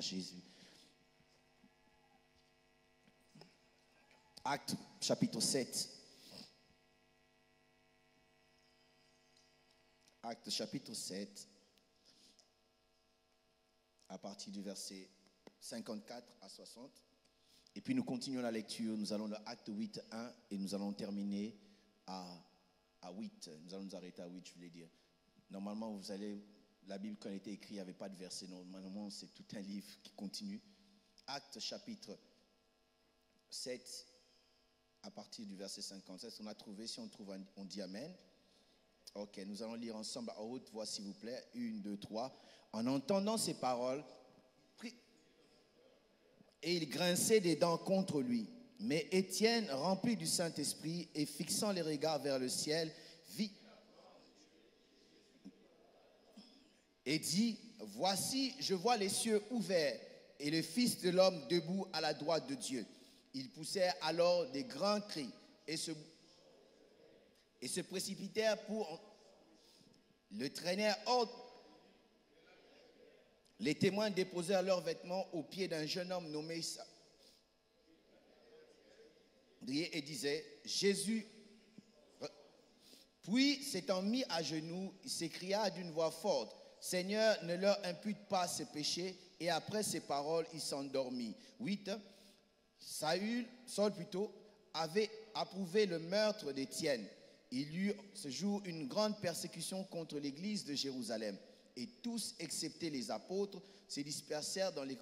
Jésus. Actes chapitre 7. Actes chapitre 7, à partir du verset 54 à 60. Et puis nous continuons la lecture. Nous allons de Acte 8, 1 et nous allons terminer à 8. Nous allons nous arrêter à 8, je voulais dire. Normalement, la Bible, quand elle était écrite, il n'y avait pas de verset. Normalement, c'est tout un livre qui continue. Acte chapitre 7, à partir du verset 57. On a trouvé, si on trouve, on dit Amen. Ok, nous allons lire ensemble à haute voix, s'il vous plaît. 1, 2, 3. En entendant ces paroles, et il grinçait des dents contre lui. Mais Étienne, rempli du Saint-Esprit et fixant les regards vers le ciel, vit et dit, voici, je vois les cieux ouverts et le Fils de l'homme debout à la droite de Dieu. Ils poussèrent alors des grands cris et se précipitèrent pour le traînèrent hors. Les témoins déposèrent leurs vêtements aux pieds d'un jeune homme nommé et disaient, Jésus. Puis, s'étant mis à genoux, il s'écria d'une voix forte, Seigneur, ne leur impute pas ces péchés. Et après ces paroles, il s'endormit. 8. Saul avait approuvé le meurtre d'Étienne. Il y eut ce jour une grande persécution contre l'église de Jérusalem. Et tous, excepté les apôtres, se dispersèrent dans les...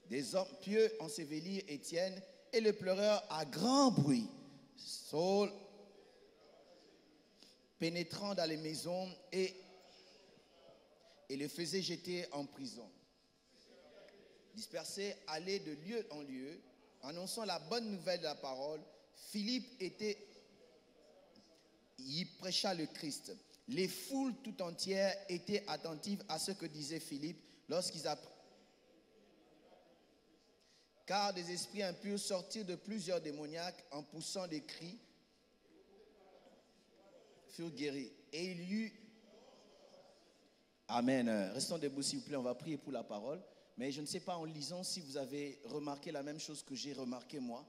Des hommes pieux ensevelirent Étienne et le pleurèrent à grand bruit. Saul, pénétrant dans les maisons et le faisait jeter en prison. Dispersés, allaient de lieu en lieu, annonçant la bonne nouvelle de la parole. Philippe y prêcha le Christ. Les foules tout entières étaient attentives à ce que disait Philippe lorsqu'ils apprirent. Car des esprits impurs sortirent de plusieurs démoniaques en poussant des cris, furent guéris. Et il y eut... Amen. Restons debout s'il vous plaît, on va prier pour la parole. Mais je ne sais pas en lisant si vous avez remarqué la même chose que j'ai remarqué moi.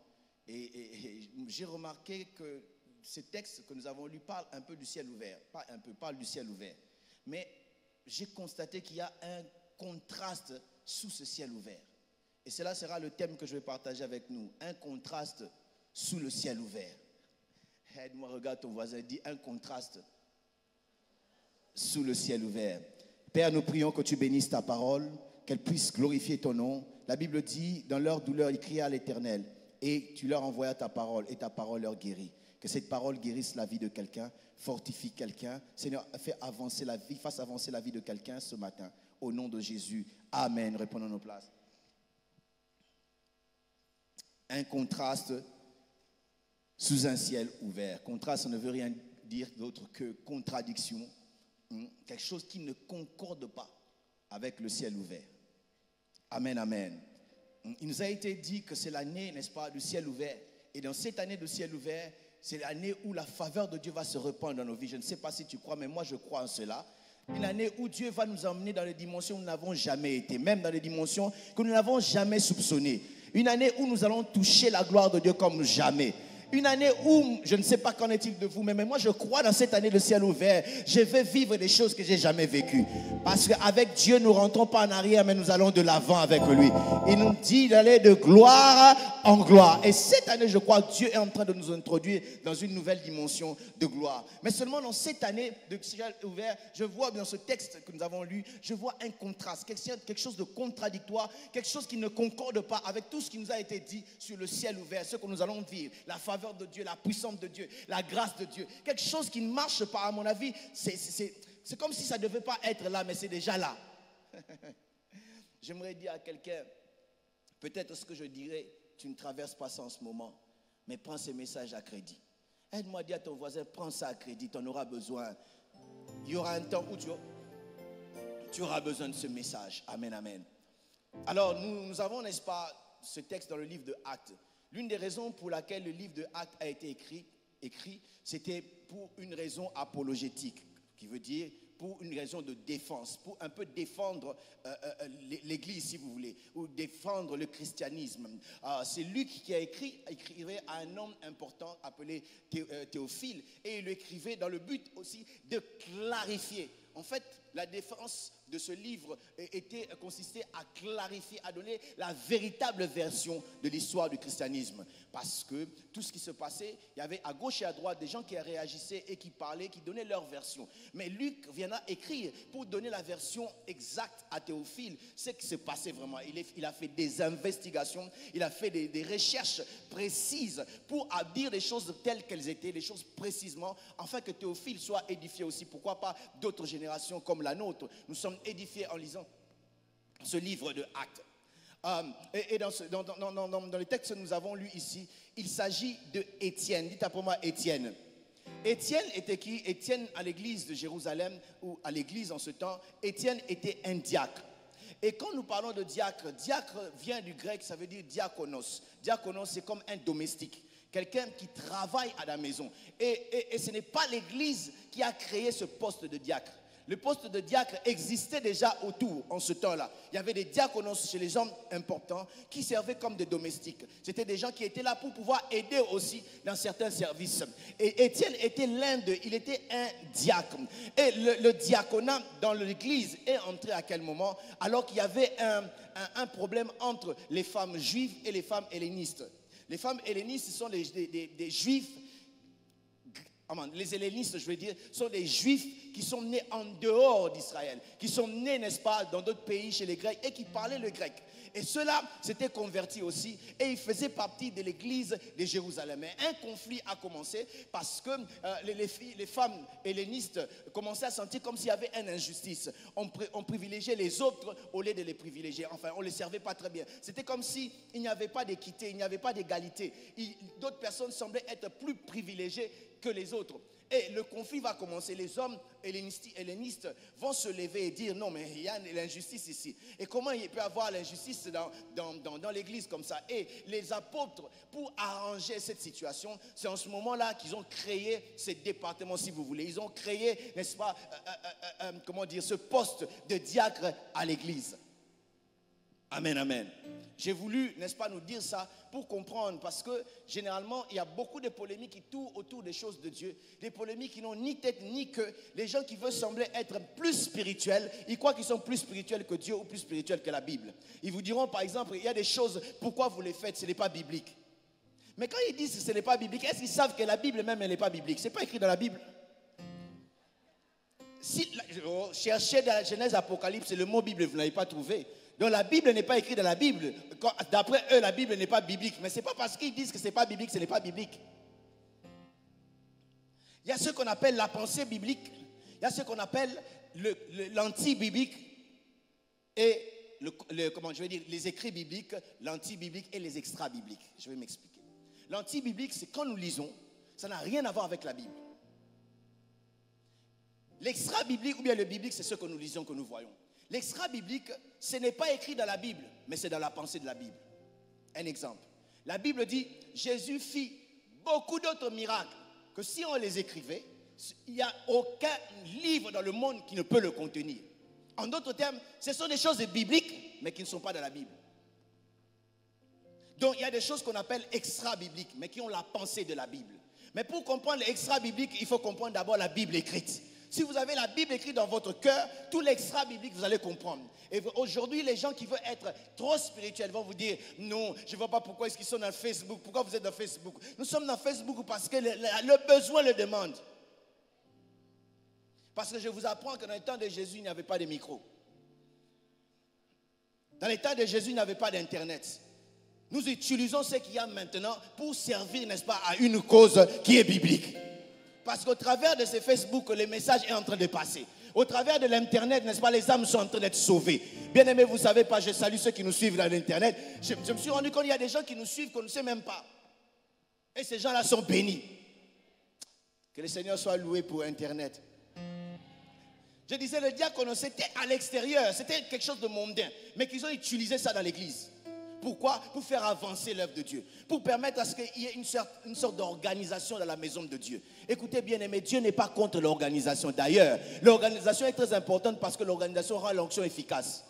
Et j'ai remarqué que ce texte que nous avons lu parle un peu du ciel ouvert. Pas un peu, parle du ciel ouvert. Mais j'ai constaté qu'il y a un contraste sous ce ciel ouvert. Et cela sera le thème que je vais partager avec nous. Un contraste sous le ciel ouvert. Aide-moi, regarde ton voisin, dis un contraste sous le ciel ouvert. Père, nous prions que tu bénisses ta parole, qu'elle puisse glorifier ton nom. La Bible dit, dans leur douleur, ils criaient à l'Éternel. Et tu leur envoyas ta parole et ta parole leur guérit. Que cette parole guérisse la vie de quelqu'un, fortifie quelqu'un. Seigneur, fasse avancer la vie de quelqu'un ce matin. Au nom de Jésus. Amen. Répondons nos places. Un contraste sous un ciel ouvert. Contraste, ça ne veut rien dire d'autre que contradiction. Quelque chose qui ne concorde pas avec le ciel ouvert. Amen, amen. Il nous a été dit que c'est l'année, n'est-ce pas, du ciel ouvert. Et dans cette année de ciel ouvert, c'est l'année où la faveur de Dieu va se répandre dans nos vies. Je ne sais pas si tu crois, mais moi je crois en cela. Une année où Dieu va nous emmener dans les dimensions où nous n'avons jamais été, même dans les dimensions que nous n'avons jamais soupçonnées. Une année où nous allons toucher la gloire de Dieu comme jamais. Une année où, je ne sais pas qu'en est-il de vous, mais moi je crois dans cette année de ciel ouvert, je vais vivre des choses que je n'ai jamais vécues. Parce qu'avec Dieu, nous ne rentrons pas en arrière, mais nous allons de l'avant avec lui. Il nous dit d'aller de gloire en gloire. Et cette année, je crois que Dieu est en train de nous introduire dans une nouvelle dimension de gloire. Mais seulement dans cette année de ciel ouvert, je vois dans ce texte que nous avons lu, je vois un contraste, quelque chose de contradictoire, quelque chose qui ne concorde pas avec tout ce qui nous a été dit sur le ciel ouvert, ce que nous allons vivre, la faveur de Dieu, la puissance de Dieu, la grâce de Dieu. Quelque chose qui ne marche pas, à mon avis, c'est comme si ça ne devait pas être là, mais c'est déjà là. J'aimerais dire à quelqu'un, peut-être ce que je dirais, tu ne traverses pas ça en ce moment, mais prends ces messages à crédit. Aide-moi à dire à ton voisin, prends ça à crédit, tu en auras besoin. Il y aura un temps où tu auras besoin de ce message. Amen, amen. Alors, nous avons, n'est-ce pas, ce texte dans le livre de Actes. L'une des raisons pour laquelle le livre de Actes a été écrit, c'était pour une raison apologétique, qui veut dire pour une raison de défense, pour un peu défendre l'Église, si vous voulez, ou défendre le christianisme. C'est Luc qui écrivait à un homme important appelé Théophile, et il lui écrivait dans le but aussi de clarifier. En fait, la défense de ce livre consistait à clarifier, à donner la véritable version de l'histoire du christianisme. Parce que tout ce qui se passait, il y avait à gauche et à droite des gens qui réagissaient et qui parlaient, qui donnaient leur version. Mais Luc viendra écrire pour donner la version exacte à Théophile, ce qui se passait vraiment. Il a fait des investigations, il a fait des recherches précises pour dire les choses telles qu'elles étaient, les choses précisément, afin que Théophile soit édifié aussi. Pourquoi pas d'autres générations comme la nôtre. Nous sommes édifiés en lisant ce livre de Actes. Et dans le texte que nous avons lu ici, il s'agit de Étienne. Dites après moi Étienne. Étienne était qui? Étienne à l'église de Jérusalem, ou à l'église en ce temps, Étienne était un diacre. Et quand nous parlons de diacre, diacre vient du grec, ça veut dire diakonos. Diakonos, c'est comme un domestique. Quelqu'un qui travaille à la maison. Et ce n'est pas l'église qui a créé ce poste de diacre. Le poste de diacre existait déjà autour en ce temps-là. Il y avait des diaconos chez les hommes importants qui servaient comme des domestiques. C'était des gens qui étaient là pour pouvoir aider aussi dans certains services. Et Étienne était il était un diacre. Et le diaconat dans l'église est entré à quel moment? Alors qu'il y avait un problème entre les femmes juives et les femmes hellénistes. Les femmes hellénistes, ce sont des juifs. Les hellénistes, je veux dire, sont des juifs qui sont nés en dehors d'Israël, qui sont nés, n'est-ce pas, dans d'autres pays chez les Grecs et qui parlaient le grec. Et ceux-là s'étaient convertis aussi et ils faisaient partie de l'église de Jérusalem. Et un conflit a commencé parce que les femmes hellénistes commençaient à sentir comme s'il y avait une injustice. On privilégiait les autres au lieu de les privilégier. Enfin, on ne les servait pas très bien. C'était comme s'il n'y avait pas d'équité, il n'y avait pas d'égalité. D'autres personnes semblaient être plus privilégiées que les autres. Et le conflit va commencer. Les hommes hellénistes vont se lever et dire non, mais il y a l'injustice ici. Et comment il peut y avoir l'injustice dans l'église comme ça? Et les apôtres, pour arranger cette situation, c'est en ce moment-là qu'ils ont créé ces départements, si vous voulez. Ils ont créé, n'est-ce pas, ce poste de diacre à l'église. Amen, amen. J'ai voulu, n'est-ce pas, nous dire ça pour comprendre, parce que généralement, il y a beaucoup de polémiques qui tournent autour des choses de Dieu, des polémiques qui n'ont ni tête ni queue. Les gens qui veulent sembler être plus spirituels, ils croient qu'ils sont plus spirituels que Dieu ou plus spirituels que la Bible. Ils vous diront, par exemple, il y a des choses, pourquoi vous les faites, ce n'est pas biblique. Mais quand ils disent que ce n'est pas biblique, est-ce qu'ils savent que la Bible même, elle n'est pas biblique? Ce n'est pas écrit dans la Bible. Si cherchez dans la Genèse, Apocalypse, le mot Bible, vous n'avez pas trouvé. Donc la Bible n'est pas écrite dans la Bible. D'après eux, la Bible n'est pas biblique. Mais ce n'est pas parce qu'ils disent que ce n'est pas biblique, ce n'est pas biblique. Il y a ce qu'on appelle la pensée biblique. Il y a ce qu'on appelle l'anti-biblique. Et les écrits bibliques, l'anti-biblique et les extra-bibliques. Je vais m'expliquer. L'anti-biblique, c'est quand nous lisons, ça n'a rien à voir avec la Bible. L'extra-biblique ou bien le biblique, c'est ce que nous lisons, que nous voyons. L'extra-biblique, ce n'est pas écrit dans la Bible, mais c'est dans la pensée de la Bible. Un exemple. La Bible dit, Jésus fit beaucoup d'autres miracles que si on les écrivait, il n'y a aucun livre dans le monde qui ne peut le contenir. En d'autres termes, ce sont des choses bibliques, mais qui ne sont pas dans la Bible. Donc, il y a des choses qu'on appelle extra-bibliques, mais qui ont la pensée de la Bible. Mais pour comprendre l'extra-biblique, il faut comprendre d'abord la Bible écrite. Si vous avez la Bible écrite dans votre cœur, tout l'extra biblique, vous allez comprendre. Et aujourd'hui, les gens qui veulent être trop spirituels vont vous dire, non, je ne vois pas pourquoi est-ce qu'ils sont dans Facebook. Pourquoi vous êtes dans Facebook? Nous sommes dans Facebook parce que le besoin le demande. Parce que je vous apprends que dans le temps de Jésus, il n'y avait pas de micro. Dans le temps de Jésus, il n'y avait pas d'Internet. Nous utilisons ce qu'il y a maintenant pour servir, n'est-ce pas, à une cause qui est biblique. Parce qu'au travers de ces Facebook, le message est en train de passer. Au travers de l'Internet, n'est-ce pas, les âmes sont en train d'être sauvées. Bien aimés, vous ne savez pas, je salue ceux qui nous suivent dans l'Internet. Je me suis rendu compte qu'il y a des gens qui nous suivent qu'on ne sait même pas. Et ces gens-là sont bénis. Que le Seigneur soit loué pour Internet. Je disais, le diacre, c'était à l'extérieur, c'était quelque chose de mondain. Mais qu'ils ont utilisé ça dans l'église. Pourquoi? Pour faire avancer l'œuvre de Dieu. Pour permettre à ce qu'il y ait une sorte d'organisation dans la maison de Dieu. Écoutez bien aimé, Dieu n'est pas contre l'organisation. D'ailleurs, l'organisation est très importante parce que l'organisation rend l'onction efficace.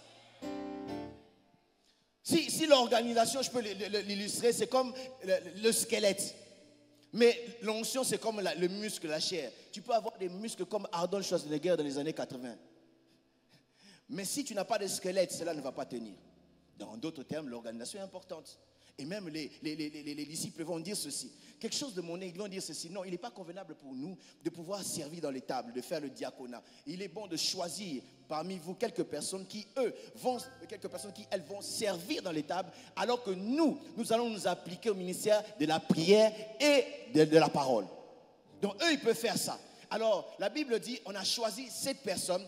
Si l'organisation, je peux l'illustrer, c'est comme le squelette. Mais l'onction, c'est comme le muscle, la chair. Tu peux avoir des muscles comme Arnold Schwarzenegger dans les années 80. Mais si tu n'as pas de squelette, cela ne va pas tenir. Dans d'autres termes, l'organisation est importante. Et même les disciples vont dire ceci. Quelque chose de monnaie, ils vont dire ceci. Non, il n'est pas convenable pour nous de pouvoir servir dans les tables, de faire le diaconat. Il est bon de choisir parmi vous quelques personnes qui, elles, vont servir dans les tables, alors que nous allons nous appliquer au ministère de la prière et de la parole. Donc, eux, ils peuvent faire ça. Alors, la Bible dit, on a choisi 7 personnes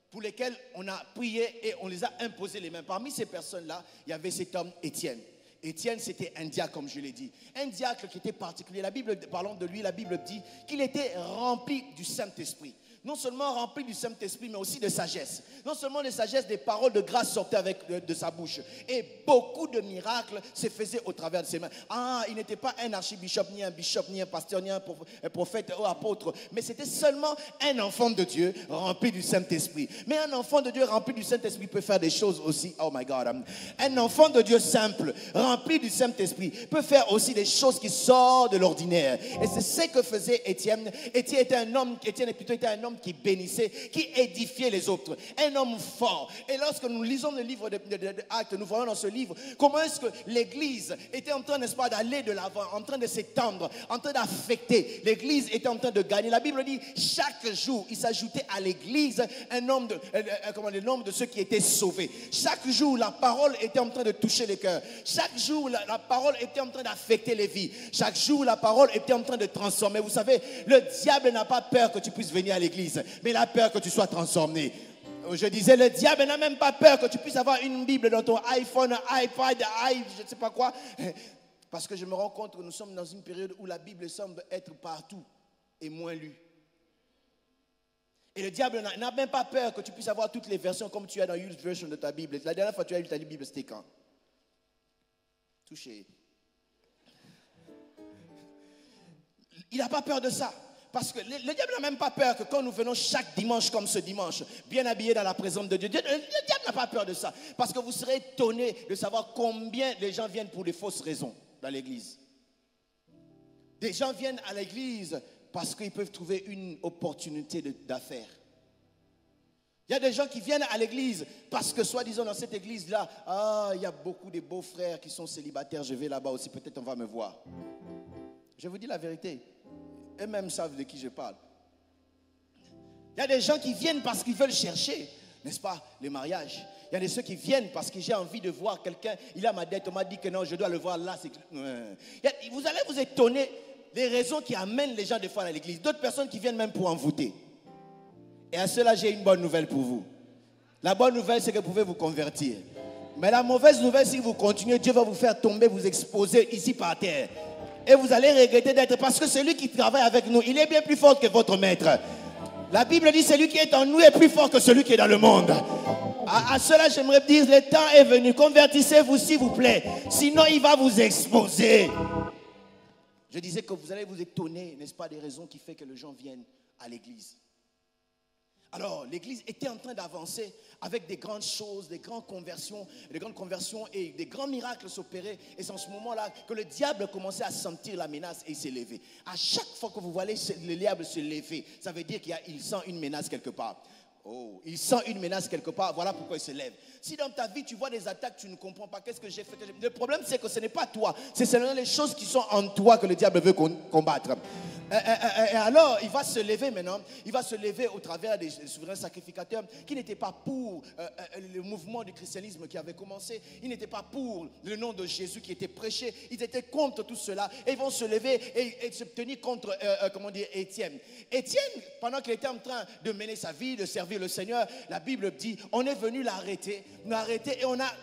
pour lesquelles on a prié et on les a imposé les mains. Parmi ces personnes-là, il y avait cet homme, Étienne. Étienne, c'était un diacre, comme je l'ai dit. Un diacre qui était particulier. La Bible, parlant de lui, la Bible dit qu'il était rempli du Saint-Esprit. Non seulement rempli du Saint-Esprit, mais aussi de sagesse. Non seulement de sagesse, des paroles de grâce sortaient de sa bouche. Et beaucoup de miracles se faisaient au travers de ses mains. Ah, il n'était pas un archibishop, ni un bishop, ni un pasteur, ni un prophète ou apôtre. Mais c'était seulement un enfant de Dieu rempli du Saint-Esprit. Mais un enfant de Dieu rempli du Saint-Esprit peut faire des choses aussi. Oh my God. Un enfant de Dieu simple, rempli du Saint-Esprit, peut faire aussi des choses qui sortent de l'ordinaire. Et c'est ce que faisait Étienne. Étienne était un homme qui bénissait, qui édifiait les autres. Un homme fort. Et lorsque nous lisons le livre d'Actes, nous voyons dans ce livre comment est-ce que l'Église était en train, n'est-ce pas, d'aller de l'avant, en train de s'étendre, en train d'affecter. L'Église était en train de gagner. La Bible dit, chaque jour, il s'ajoutait à l'Église le nombre de ceux qui étaient sauvés. Chaque jour, la parole était en train de toucher les cœurs. Chaque jour, la parole était en train d'affecter les vies. Chaque jour, la parole était en train de transformer. Vous savez, le diable n'a pas peur que tu puisses venir à l'église, mais il a peur que tu sois transformé. Je disais, le diable n'a même pas peur que tu puisses avoir une Bible dans ton iPhone, iPad, je ne sais pas quoi. Parce que je me rends compte que nous sommes dans une période où la Bible semble être partout et moins lue. Et le diable n'a même pas peur que tu puisses avoir toutes les versions comme tu as dans Youth Version de ta Bible. La dernière fois que tu as lu ta Bible, c'était quand? Touché. Il n'a pas peur de ça. Parce que le diable n'a même pas peur que quand nous venons chaque dimanche comme ce dimanche, bien habillés dans la présence de Dieu, le diable n'a pas peur de ça. Parce que vous serez étonnés de savoir combien les gens viennent pour des fausses raisons dans l'église. Des gens viennent à l'église parce qu'ils peuvent trouver une opportunité d'affaires. Il y a des gens qui viennent à l'église parce que, soi-disant, dans cette église-là, il y a beaucoup de beaux frères qui sont célibataires, je vais là-bas aussi, peut-être on va me voir. Je vous dis la vérité. Eux-mêmes savent de qui je parle. Il y a des gens qui viennent parce qu'ils veulent chercher, n'est-ce pas, le mariage. Il y a des ceux qui viennent parce que j'ai envie de voir quelqu'un. Il a ma dette, on m'a dit que non, je dois le voir là. Vous allez vous étonner des raisons qui amènent les gens des fois à l'église. D'autres personnes qui viennent même pour envoûter. Et à cela, j'ai une bonne nouvelle pour vous. La bonne nouvelle, c'est que vous pouvez vous convertir. Mais la mauvaise nouvelle, si vous continuez, Dieu va vous faire tomber, vous exposer ici par terre. Et vous allez regretter d'être, parce que celui qui travaille avec nous, il est bien plus fort que votre maître. La Bible dit, celui qui est en nous est plus fort que celui qui est dans le monde. À cela, j'aimerais dire, le temps est venu. Convertissez-vous, s'il vous plaît. Sinon, il va vous exposer. Je disais que vous allez vous étonner, n'est-ce pas, des raisons qui font que les gens viennent à l'église. Alors, l'église était en train d'avancer avec des grandes choses, des grandes conversions et des grands miracles s'opérer. Et c'est en ce moment-là que le diable commençait à sentir la menace et il s'est levé. À chaque fois que vous voyez le diable se lever, ça veut dire qu'il sent une menace quelque part. Oh, il sent une menace quelque part, voilà pourquoi il se lève. Si dans ta vie tu vois des attaques, tu ne comprends pas, qu'est-ce que j'ai fait? Le problème c'est que ce n'est pas toi, c'est seulement les choses qui sont en toi que le diable veut combattre. Et alors, il va se lever maintenant, il va se lever au travers des souverains sacrificateurs qui n'étaient pas pour le mouvement du christianisme qui avait commencé, ils n'étaient pas pour le nom de Jésus qui était prêché, ils étaient contre tout cela et ils vont se lever et se tenir contre, Étienne. Étienne, pendant qu'il était en train de mener sa vie, de servir le Seigneur, la Bible dit, on est venu l'arrêter et on a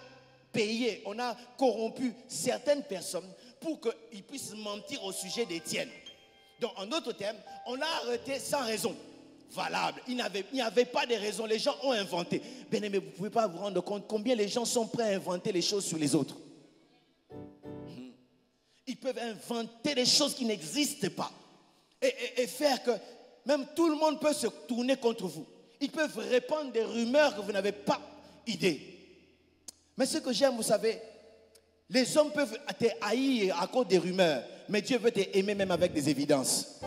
payé, on a corrompu certaines personnes pour qu'ils puissent mentir au sujet d'Étienne. Donc, en d'autres termes, on l'a arrêté sans raison valable. Il n'y avait pas de raison. Les gens ont inventé. Bien aimé, vous ne pouvez pas vous rendre compte combien les gens sont prêts à inventer les choses sur les autres. Ils peuvent inventer des choses qui n'existent pas. Et faire que même tout le monde peut se tourner contre vous. Ils peuvent répandre des rumeurs que vous n'avez pas idée. Mais ce que j'aime, vous savez, les hommes peuvent te haïr à cause des rumeurs, mais Dieu veut t'aimer même avec des évidences.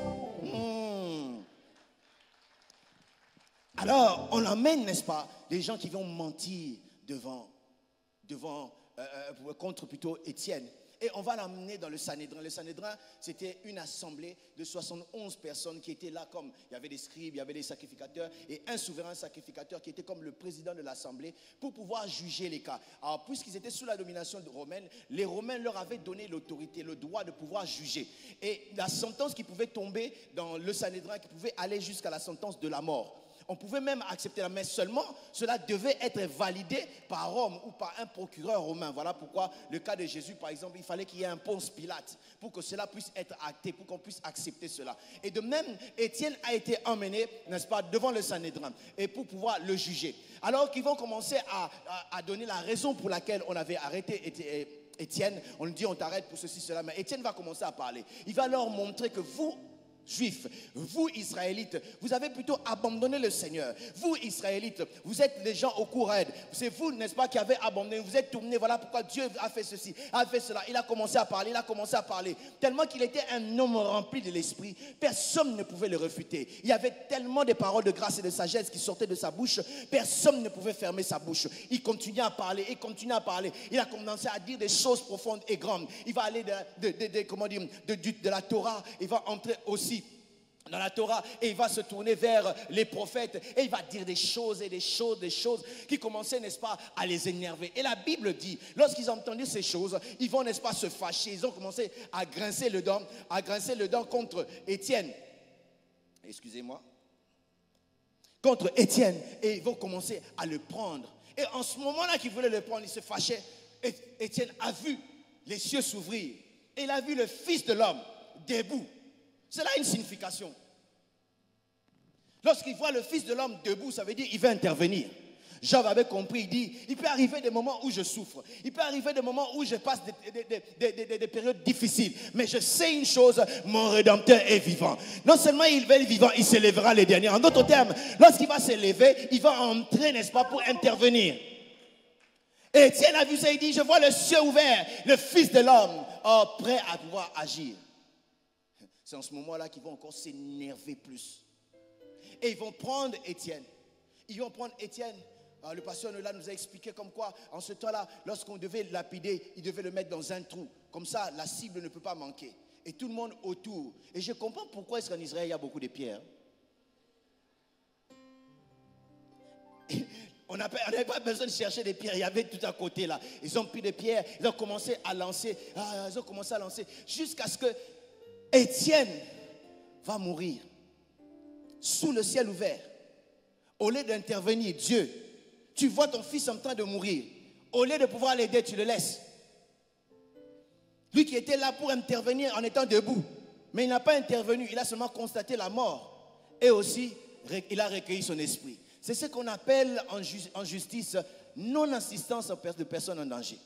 Alors, on emmène, n'est-ce pas, des gens qui vont mentir contre plutôt Étienne. Et on va l'amener dans le Sanhédrin. Le Sanhédrin, c'était une assemblée de 71 personnes qui étaient là comme, il y avait des scribes, il y avait des sacrificateurs et un souverain sacrificateur qui était comme le président de l'assemblée pour pouvoir juger les cas. Alors, puisqu'ils étaient sous la domination romaine, les Romains leur avaient donné l'autorité, le droit de pouvoir juger. Et la sentence qui pouvait tomber dans le Sanhédrin, qui pouvait aller jusqu'à la sentence de la mort. On pouvait même accepter la messe, seulement cela devait être validé par Rome ou par un procureur romain. Voilà pourquoi le cas de Jésus, par exemple, il fallait qu'il y ait un Ponce Pilate pour que cela puisse être acté, pour qu'on puisse accepter cela. Et de même, Étienne a été emmené, n'est-ce pas, devant le Sanhédrin et pour pouvoir le juger. Alors qu'ils vont commencer à donner la raison pour laquelle on avait arrêté Étienne, on lui dit on t'arrête pour ceci, cela, mais Étienne va commencer à parler. Il va leur montrer que vous, Juifs, vous Israélites, vous avez plutôt abandonné le Seigneur. Vous Israélites, vous êtes les gens au cou raide. C'est vous, n'est-ce pas, qui avez abandonné. Vous êtes tournés, voilà pourquoi Dieu a fait ceci, a fait cela. Il a commencé à parler, tellement qu'il était un homme rempli de l'esprit. Personne ne pouvait le refuter. Il y avait tellement de paroles de grâce et de sagesse qui sortaient de sa bouche. Personne ne pouvait fermer sa bouche. Il continuait à parler, Il a commencé à dire des choses profondes et grandes. Il va aller de la Torah, il va entrer aussi dans la Torah et il va se tourner vers les prophètes et il va dire des choses qui commençaient, n'est-ce pas, à les énerver. Et la Bible dit, lorsqu'ils ont entendu ces choses, ils vont, n'est-ce pas, se fâcher. Ils ont commencé à grincer le dent contre Étienne. Excusez-moi. Contre Étienne. Et ils vont commencer à le prendre. Et en ce moment-là qu'ils voulaient le prendre, ils se fâchaient. Et Étienne a vu les cieux s'ouvrir. Et il a vu le Fils de l'homme debout. Cela a une signification. Lorsqu'il voit le Fils de l'homme debout, ça veut dire qu'il va intervenir. Job avait compris, il dit, il peut arriver des moments où je souffre. Il peut arriver des moments où je passe des périodes difficiles. Mais je sais une chose, mon Rédempteur est vivant. Non seulement il va être vivant, il s'élèvera les derniers. En d'autres termes, lorsqu'il va s'élever, il va entrer, n'est-ce pas, pour intervenir. Et Étienne a vu ça, il dit, je vois le ciel ouvert, le Fils de l'homme, prêt à pouvoir agir. C'est en ce moment-là qu'ils vont encore s'énerver plus. Et ils vont prendre Étienne. Le pasteur là nous a expliqué comme quoi, en ce temps-là, lorsqu'on devait lapider, il devait le mettre dans un trou. Comme ça, la cible ne peut pas manquer. Et tout le monde autour. Et je comprends pourquoi est-ce qu'en Israël, il y a beaucoup de pierres. On n'avait pas besoin de chercher des pierres, il y avait tout à côté là. Ils ont pris des pierres, ils ont commencé à lancer. Jusqu'à ce que Étienne va mourir sous le ciel ouvert. Au lieu d'intervenir, Dieu, tu vois ton fils en train de mourir. Au lieu de pouvoir l'aider, tu le laisses. Lui qui était là pour intervenir en étant debout, mais il n'a pas intervenu, il a seulement constaté la mort. Et aussi, il a recueilli son esprit. C'est ce qu'on appelle en justice non-assistance de personnes en danger.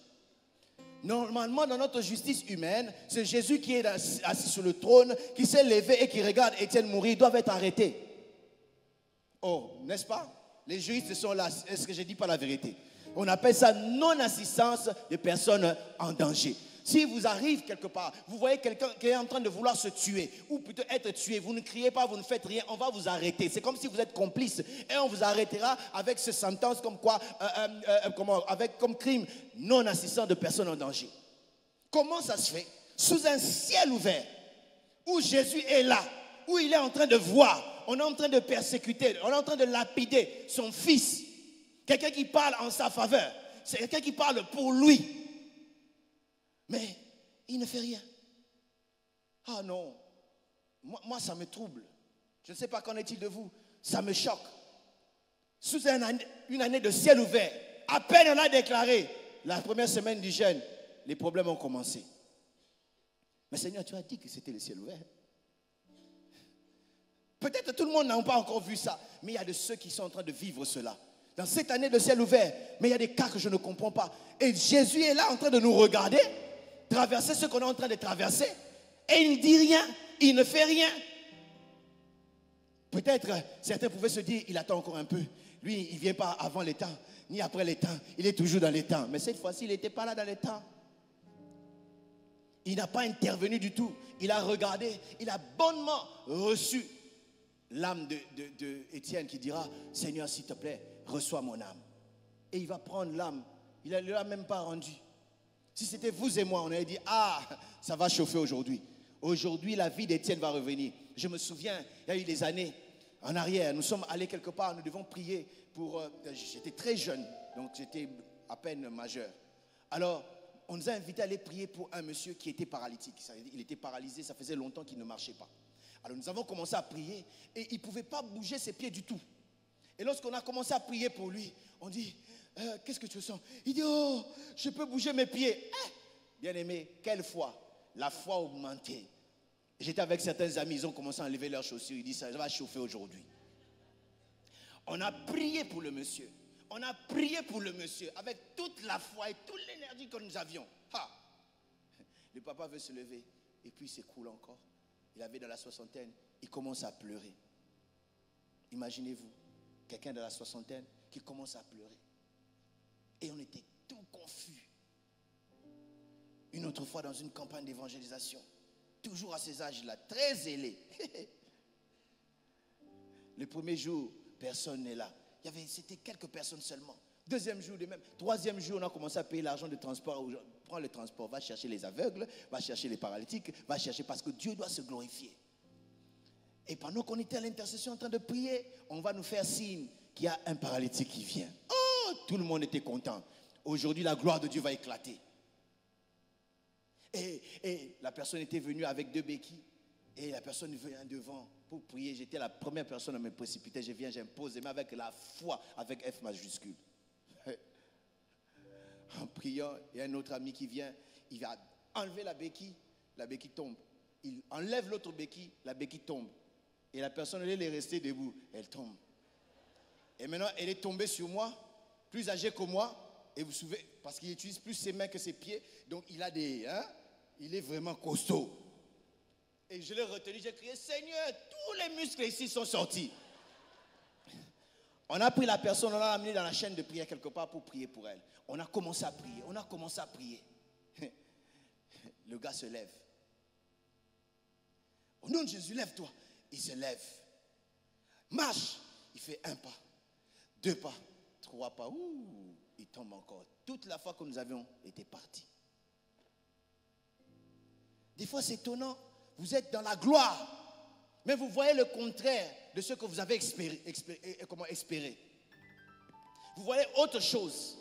Normalement, dans notre justice humaine, c'est Jésus qui est assis sur le trône, qui s'est levé et qui regarde Étienne mourir, doivent être arrêtés. Oh, n'est-ce pas? Les juristes sont là. Est-ce que je ne dis pas la vérité? On appelle ça non-assistance de personnes en danger. Si vous arrivez quelque part, vous voyez quelqu'un qui est en train de vouloir se tuer, ou plutôt être tué, vous ne criez pas, vous ne faites rien, on va vous arrêter. C'est comme si vous êtes complice et on vous arrêtera avec cette sentence comme quoi, avec comme crime non-assistance de personnes en danger. Comment ça se fait? Sous un ciel ouvert, où Jésus est là, où il est en train de voir, on est en train de persécuter, on est en train de lapider son fils. Quelqu'un qui parle en sa faveur, c'est quelqu'un qui parle pour lui. Mais il ne fait rien. Ah non, moi ça me trouble. Je ne sais pas qu'en est-il de vous. Ça me choque. Sous une année de ciel ouvert, à peine on a déclaré la première semaine du jeûne, les problèmes ont commencé. Mais Seigneur, tu as dit que c'était le ciel ouvert. Peut-être tout le monde n'a pas encore vu ça, mais il y a de ceux qui sont en train de vivre cela. Dans cette année de ciel ouvert, mais il y a des cas que je ne comprends pas. Et Jésus est là en train de nous regarder. traverser ce qu'on est en train de traverser et il ne dit rien, il ne fait rien. Peut-être certains pouvaient se dire, il attend encore un peu. Lui, il ne vient pas avant les temps, ni après les temps. Il est toujours dans les temps. Mais cette fois-ci, il n'était pas là dans les temps. Il n'a pas intervenu du tout. Il a regardé, il a bonnement reçu l'âme de Étienne qui dira, Seigneur, s'il te plaît, reçois mon âme. Et il va prendre l'âme. Il ne l'a même pas rendu. Si c'était vous et moi, on aurait dit, ah, ça va chauffer aujourd'hui. Aujourd'hui, la vie d'Étienne va revenir. Je me souviens, il y a eu des années en arrière, nous sommes allés quelque part, nous devons prier pour... j'étais très jeune, donc j'étais à peine majeur. Alors, on nous a invités à aller prier pour un monsieur qui était paralytique. Il était paralysé, ça faisait longtemps qu'il ne marchait pas. Alors, nous avons commencé à prier et il ne pouvait pas bouger ses pieds du tout. Et lorsqu'on a commencé à prier pour lui, on dit, qu'est-ce que tu sens? Il dit, oh, je peux bouger mes pieds. Bien-aimé, quelle foi? La foi augmentée. J'étais avec certains amis, ils ont commencé à enlever leurs chaussures. Ils disent, ça va chauffer aujourd'hui. On a prié pour le monsieur. On a prié pour le monsieur avec toute la foi et toute l'énergie que nous avions. Ha! Le papa veut se lever et puis il s'écroule encore. Il avait dans la soixantaine, il commence à pleurer. Imaginez-vous, quelqu'un de la soixantaine qui commence à pleurer. Et on était tout confus. Une autre fois dans une campagne d'évangélisation, toujours à ces âges-là, très zélé. Le premier jour, personne n'est là. C'était quelques personnes seulement. Deuxième jour de même. Troisième jour, on a commencé à payer l'argent de transport. Prends le transport, va chercher les aveugles, va chercher les paralytiques, va chercher parce que Dieu doit se glorifier. Et pendant qu'on était à l'intercession en train de prier, on va nous faire signe qu'il y a un paralytique qui vient. Oh, tout le monde était content. Aujourd'hui, la gloire de Dieu va éclater. Et la personne était venue avec 2 béquilles. Et la personne vient devant pour prier. J'étais la première personne à me précipiter. Je viens, j'impose, mais avec la foi, avec F majuscule. En priant, il y a un autre ami qui vient. Il va enlever la béquille tombe. Il enlève l'autre béquille, la béquille tombe. Et la personne, elle est restée debout. Elle tombe. Et maintenant, elle est tombée sur moi, plus âgée que moi. Et vous savez, parce qu'il utilise plus ses mains que ses pieds. Donc, il a il est vraiment costaud. Et je l'ai retenu, j'ai crié, Seigneur, tous les muscles ici sont sortis. On a pris la personne, on l'a amenée dans la chaîne de prière quelque part pour prier pour elle. On a commencé à prier, Le gars se lève. Au nom de Jésus, lève-toi. Il se lève. Marche. Il fait 1 pas, 2 pas, 3 pas. Ouh, il tombe encore. Toute la fois que nous avions été partis. Des fois, c'est étonnant. Vous êtes dans la gloire, mais vous voyez le contraire de ce que vous avez espéré. Vous voyez autre chose.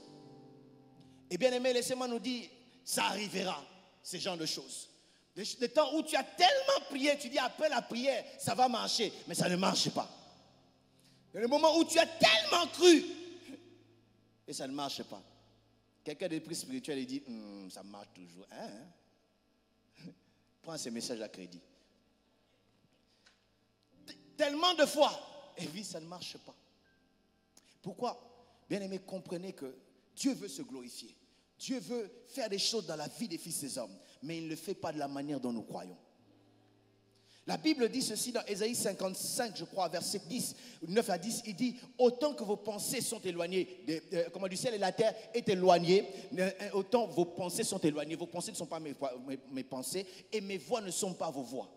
Et bien aimé, laissez-moi nous dire, ça arrivera, ces genres de choses. Le temps où tu as tellement prié, tu dis après la prière, ça va marcher, mais ça ne marche pas. Et le moment où tu as tellement cru, et ça ne marche pas. Quelqu'un de plus spirituel, il dit, ça marche toujours. Prends ces messages à crédit. Tellement de fois. Et oui, ça ne marche pas. Pourquoi? Bien aimé, comprenez que Dieu veut se glorifier. Dieu veut faire des choses dans la vie des fils des hommes. Mais il ne le fait pas de la manière dont nous croyons. La Bible dit ceci dans Ésaïe 55, je crois, verset 10, 9 à 10. Il dit, autant que vos pensées sont éloignées, du ciel et la terre est éloigné, autant vos pensées sont éloignées. Vos pensées ne sont pas mes pensées et mes voix ne sont pas vos voix.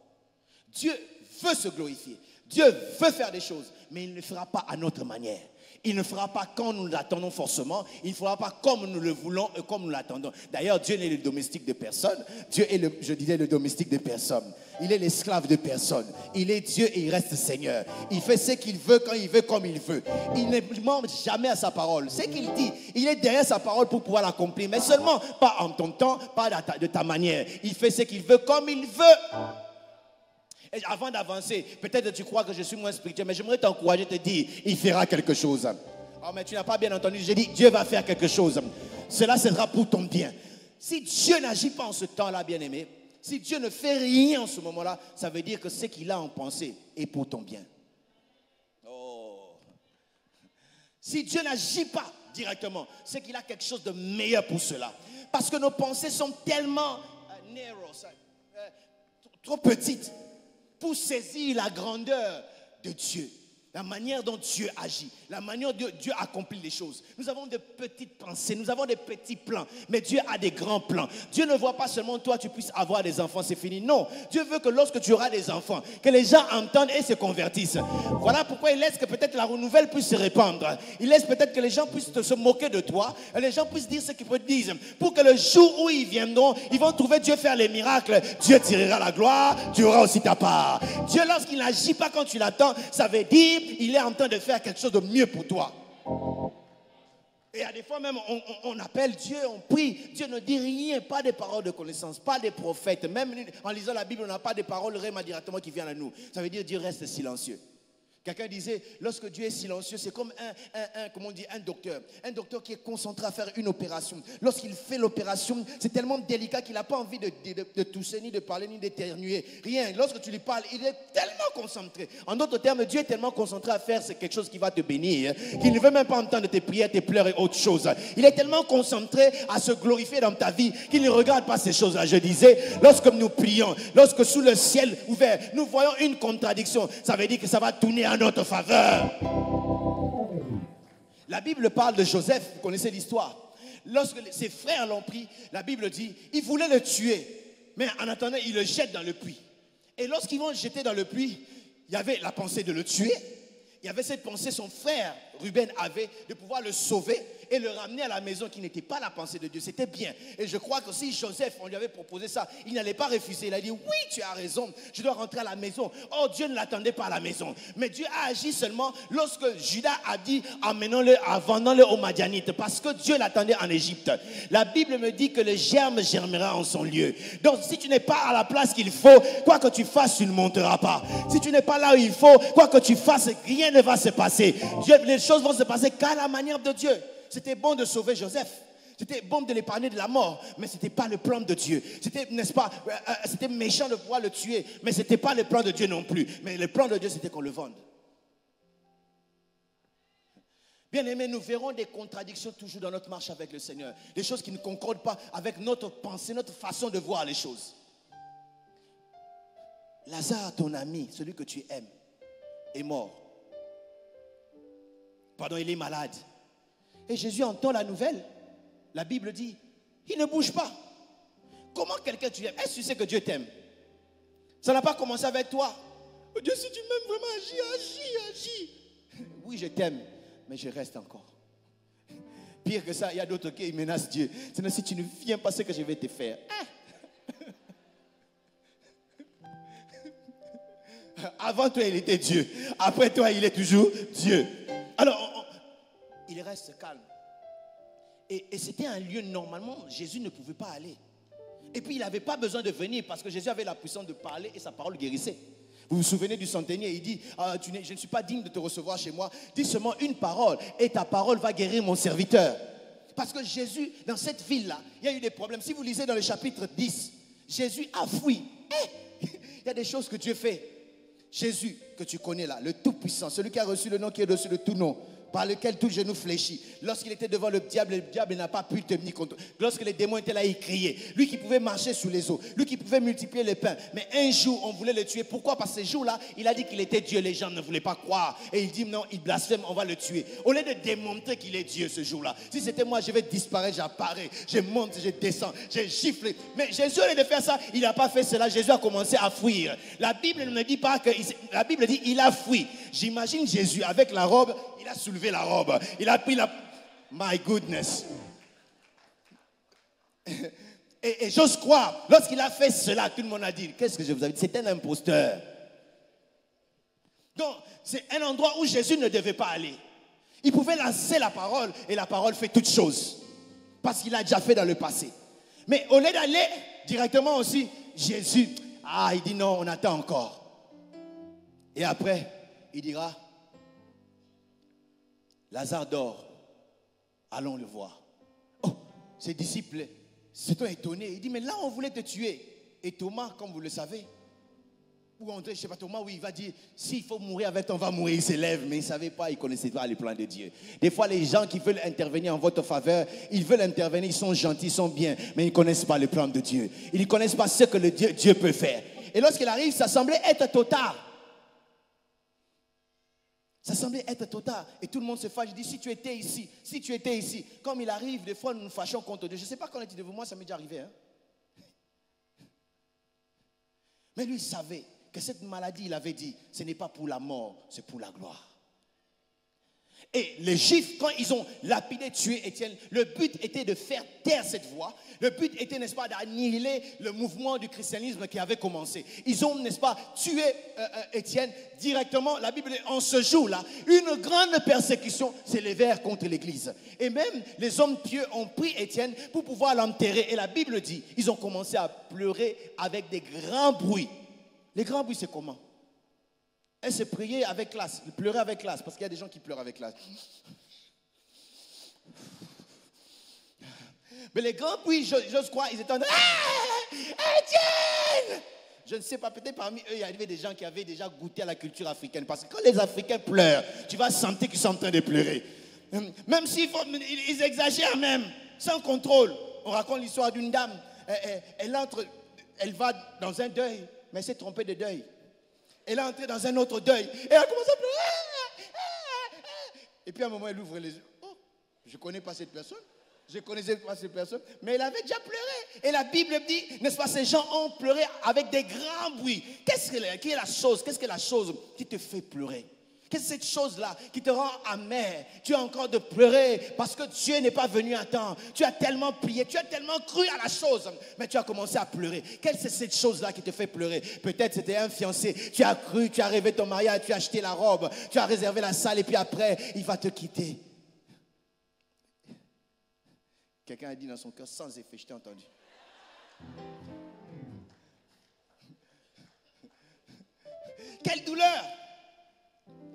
Dieu veut se glorifier. Dieu veut faire des choses, mais il ne le fera pas à notre manière. Il ne fera pas quand nous l'attendons forcément. Il ne fera pas comme nous le voulons et comme nous l'attendons. D'ailleurs, Dieu n'est le domestique de personne. Dieu est le domestique de personne. Il est l'esclave de personne. Il est Dieu et il reste Seigneur. Il fait ce qu'il veut quand il veut, comme il veut. Il ne ment jamais à sa parole. Ce qu'il dit, il est derrière sa parole pour pouvoir l'accomplir. Mais seulement pas en ton temps, pas de ta manière. Il fait ce qu'il veut comme il veut. Et avant d'avancer, peut-être tu crois que je suis moins spirituel, mais j'aimerais t'encourager, te dire, il fera quelque chose. Oh, mais tu n'as pas bien entendu, j'ai dit, Dieu va faire quelque chose. Cela sera pour ton bien. Si Dieu n'agit pas en ce temps-là, bien-aimé, si Dieu ne fait rien en ce moment-là, ça veut dire que ce qu'il a en pensée est pour ton bien. Oh. Si Dieu n'agit pas directement, c'est qu'il a quelque chose de meilleur pour cela. Parce que nos pensées sont tellement trop petite pour saisir la grandeur de Dieu. La manière dont Dieu agit, la manière dont Dieu accomplit les choses. Nous avons de petites pensées, nous avons des petits plans, mais Dieu a des grands plans. Dieu ne voit pas seulement toi, tu puisses avoir des enfants, c'est fini. Non, Dieu veut que lorsque tu auras des enfants, que les gens entendent et se convertissent. Voilà pourquoi il laisse que peut-être la nouvelle puisse se répandre. Il laisse peut-être que les gens puissent se moquer de toi, et les gens puissent dire ce qu'ils disent, pour que le jour où ils viendront, ils vont trouver Dieu faire les miracles. Dieu tirera la gloire, tu auras aussi ta part. Dieu, lorsqu'il n'agit pas quand tu l'attends, ça veut dire il est en train de faire quelque chose de mieux pour toi. Et à des fois même, on appelle Dieu, on prie. Dieu ne dit rien, pas des paroles de connaissance, pas des prophètes. Même en lisant la Bible, on n'a pas des paroles réellement directement qui viennent à nous. Ça veut dire Dieu reste silencieux. Quelqu'un disait, lorsque Dieu est silencieux, c'est comme un docteur. Un docteur qui est concentré à faire une opération. Lorsqu'il fait l'opération, c'est tellement délicat qu'il n'a pas envie de tousser, ni de parler, ni d'éternuer. Rien. Lorsque tu lui parles, il est tellement concentré. En d'autres termes, Dieu est tellement concentré à faire quelque chose qui va te bénir, qu'il ne veut même pas entendre tes prières, tes pleurs et autre chose. Il est tellement concentré à se glorifier dans ta vie qu'il ne regarde pas ces choses-là. Je disais, lorsque nous prions, lorsque sous le ciel ouvert, nous voyons une contradiction, ça veut dire que ça va tourner à notre faveur. La Bible parle de Joseph, vous connaissez l'histoire. Lorsque ses frères l'ont pris, la Bible dit, ils voulaient le tuer, mais en attendant, ils le jettent dans le puits. Et lorsqu'ils vont le jeter dans le puits, il y avait la pensée de le tuer. Il y avait cette pensée, son frère Ruben avait, de pouvoir le sauver et le ramener à la maison, qui n'était pas la pensée de Dieu, c'était bien. Et je crois que si Joseph, on lui avait proposé ça, il n'allait pas refuser. Il a dit, oui, tu as raison, je dois rentrer à la maison. Oh, Dieu ne l'attendait pas à la maison. Mais Dieu a agi seulement lorsque Judas a dit, vendons-le aux Madianites, parce que Dieu l'attendait en Égypte. La Bible me dit que le germe germera en son lieu. Donc, si tu n'es pas à la place qu'il faut, quoi que tu fasses, tu ne monteras pas. Si tu n'es pas là où il faut, quoi que tu fasses, rien ne va se passer. Les choses vont se passer qu'à la manière de Dieu. C'était bon de sauver Joseph. C'était bon de l'épargner de la mort, mais ce n'était pas le plan de Dieu. C'était, n'est-ce pas, c'était méchant de pouvoir le tuer, mais ce n'était pas le plan de Dieu non plus. Mais le plan de Dieu, c'était qu'on le vende. Bien aimés, nous verrons des contradictions toujours dans notre marche avec le Seigneur. Des choses qui ne concordent pas avec notre pensée, notre façon de voir les choses. Lazare, ton ami, celui que tu aimes, est mort. Pardon, il est malade. Et Jésus entend la nouvelle. La Bible dit, il ne bouge pas. Comment quelqu'un tu aimes? Est-ce que tu sais que Dieu t'aime? Ça n'a pas commencé avec toi. Dieu, si tu m'aimes vraiment, agis. Oui, je t'aime, mais je reste encore. Pire que ça, il y a d'autres qui menacent Dieu. C'est si tu ne viens pas, ce que je vais te faire. Avant toi, il était Dieu. Après toi, il est toujours Dieu. Alors, il reste calme. Et c'était un lieu, normalement, Jésus ne pouvait pas aller. Et puis, il n'avait pas besoin de venir parce que Jésus avait la puissance de parler et sa parole guérissait. Vous vous souvenez du centenier, il dit, je ne suis pas digne de te recevoir chez moi. Dis seulement une parole et ta parole va guérir mon serviteur. Parce que Jésus, dans cette ville-là, il y a eu des problèmes. Si vous lisez dans le chapitre 10, Jésus a fui. Il y a des choses que Dieu fait. Jésus, que tu connais là, le Tout-Puissant, celui qui a reçu le nom qui est au-dessus de tout nom, par lequel tout genou fléchit. Lorsqu'il était devant le diable n'a pas pu tenir compte. Lorsque les démons étaient là, il criait. Lui qui pouvait marcher sous les eaux, lui qui pouvait multiplier les pains. Mais un jour, on voulait le tuer. Pourquoi? Parce que ces jours-là, il a dit qu'il était Dieu. Les gens ne voulaient pas croire. Et il dit non, il blasphème, on va le tuer. Au lieu de démontrer qu'il est Dieu ce jour-là. Si c'était moi, je vais disparaître, j'apparais, je monte, je descends, je gifle. Mais Jésus, au lieu de faire ça, il n'a pas fait cela. Jésus a commencé à fuir. La Bible ne dit pas que... La Bible dit il a fui. J'imagine Jésus avec la robe, il a soulevé la robe. Il a pris la... My goodness. Et j'ose croire, lorsqu'il a fait cela, tout le monde a dit, qu'est-ce que je vous avais dit? C'est un imposteur. Donc, c'est un endroit où Jésus ne devait pas aller. Il pouvait lancer la parole et la parole fait toutes choses. Parce qu'il a déjà fait dans le passé. Mais au lieu d'aller directement aussi, Jésus, il dit non, on attend encore. Et après, il dira, Lazare dort, allons le voir. Oh, ses disciples se sont étonnés. Il dit, mais là on voulait te tuer. Et Thomas, comme vous le savez, Ou André, je ne sais pas, Thomas, où il va dire, s'il faut mourir avec toi, on va mourir, il s'élève. Mais il ne savait pas, il ne connaissait pas les plans de Dieu. Des fois, les gens qui veulent intervenir en votre faveur, ils veulent intervenir, ils sont gentils, ils sont bien, mais ils ne connaissent pas le plan de Dieu. Ils ne connaissent pas ce que Dieu peut faire. Et lorsqu'il arrive, ça semblait être trop tard. Ça semblait être trop tard. Et tout le monde se fâche. Il dit, si tu étais ici. Comme il arrive, des fois, nous nous fâchons contre Dieu. Je ne sais pas quand on était devant moi, ça m'est déjà arrivé. Hein? Mais lui, il savait que cette maladie, il avait dit, ce n'est pas pour la mort, c'est pour la gloire. Et les Juifs, quand ils ont lapidé, tué Étienne, le but était de faire taire cette voix. Le but était, n'est-ce pas, d'annihiler le mouvement du christianisme qui avait commencé. Ils ont, n'est-ce pas, tué Étienne directement. La Bible dit, en ce jour-là, une grande persécution s'élevait contre l'Église. Et même les hommes pieux ont pris Étienne pour pouvoir l'enterrer. Et la Bible dit, ils ont commencé à pleurer avec des grands bruits. Les grands bruits, c'est comment? Elle se priait avec classe, pleurait avec classe, parce qu'il y a des gens qui pleurent avec classe. Mais les grands bruits, j'ose croire, ils étaient en train de... Ah, Étienne! Je ne sais pas, peut-être parmi eux, il y avait des gens qui avaient déjà goûté à la culture africaine. Parce que quand les Africains pleurent, tu vas sentir qu'ils sont en train de pleurer. Même ils exagèrent même, sans contrôle. On raconte l'histoire d'une dame. Elle va dans un deuil, mais elle s'est trompée de deuil. Elle est entrée dans un autre deuil. Et elle a commencé à pleurer. Et puis à un moment, elle ouvre les yeux. Oh, je ne connais pas cette personne. Je ne connaissais pas cette personne. Mais elle avait déjà pleuré. Et la Bible dit, n'est-ce pas, ces gens ont pleuré avec des grands bruits. Qu'est-ce que la chose qui te fait pleurer? Qu'est-ce que cette chose-là qui te rend amer? Tu as encore de pleurer parce que Dieu n'est pas venu à temps. Tu as tellement prié, tu as tellement cru à la chose, mais tu as commencé à pleurer. Quelle c'est cette chose-là qui te fait pleurer? Peut-être c'était un fiancé. Tu as cru, tu as rêvé ton mariage, tu as acheté la robe, tu as réservé la salle et puis après, il va te quitter. Quelqu'un a dit dans son cœur sans effet, je t'ai entendu. Quelle douleur!